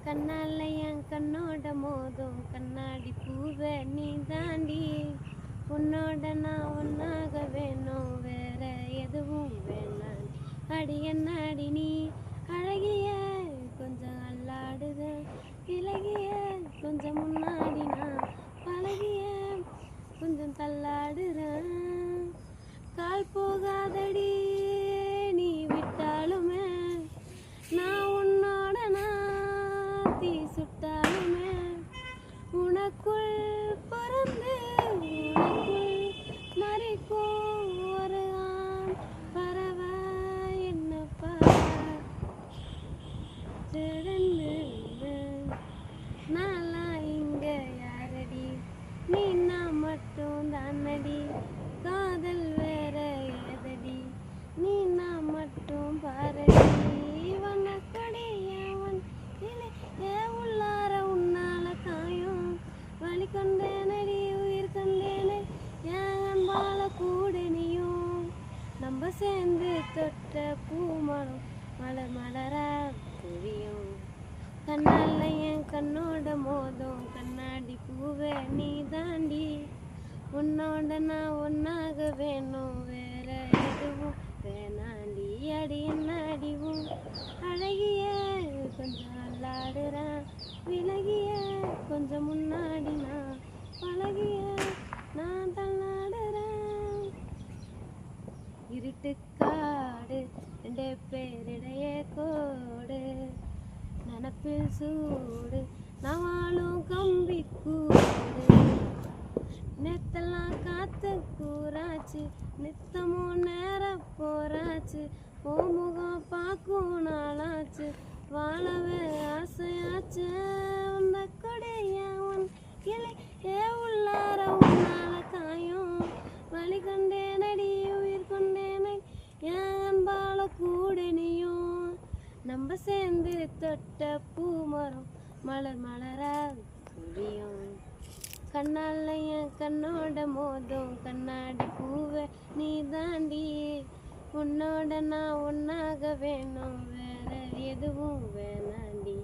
கண்ணால என் கண்ணோட மோதும் கண்ணாடி பூவை நீ தாண்டி. உன்னோட நான் ஒன்னாக வேணும், வேற எதுவும் வேணாம். அடி என்னாடி நீ அழகிய கொஞ்சம் அல்லாடுத, இலகிய கொஞ்சம் முன்னாடி நான் பழகிய கொஞ்சம் தள்ளாடுறேன். கால் போகாதடி நீ விட்டாலுமே, நான் உன்னோட நான் தீ சுட்டாலுமே, உனக்குள் பறந்து உனக்குள் மறைக்கும் ஒரு ஆண் பறவை என்ன பார்த்து. நான்லாம் இங்க யாரடி, நீ நான் மட்டும் தானடி. காதல் வேற ஏதடி, நீ நான் மட்டும் பாரடி. வண்ணக்கொடி அவன் ஏ உள்ளார உன்னால காயம் வழி கொண்டேனடி, உயிர் கொண்டேனே என் அன்பால கூட நீயும். நம்ம சேர்ந்து தொட்ட பூமரம் மலர் மலரா புரியும். கண்ணால என் கண்ணோட மோதும் கண்ணாடி பூவே நீ தாண்டி. உன்னோட நான் ஒன்னாக வேணும், வேற எதுவும் வேணாண்டி. அடி என்னாடிவும் அழகிய கொஞ்சம் அல்லாடுறேன், விலகிய கொஞ்சம் முன்னாடி நான் பழகிய நான் தள்ளாடுறேன். இருட்டுக்காடு ரெண்டே பேரிடையே கோடு, நினப்பில் சூடு நான் வாழும் கம்பி கூடு. நேத்தெல்லாம் காத்து கூறாச்சு, நித்தமும் நேர போறாச்சு. ஓ முகம் பார்க்கும் நாளாச்சு, வாழவே ஆசையாச்சு. உந்த கொடையவன் கிளை ஏ உள்ளார உன்னால காயம் வழி கொண்டேனடி, உயிர் கொண்டேனை என் அன்பால கூட நீயும். நம்ம சேர்ந்து தொட்ட பூமரம் மலர் மலரா புரியும். கண்ணால என் கண்ணோட மோதும் கண்ணாடி பூவை நீ தாண்டி. உன்னோட நான் ஒன்னாக வேணும், வேற எதுவும் வேணாண்டி.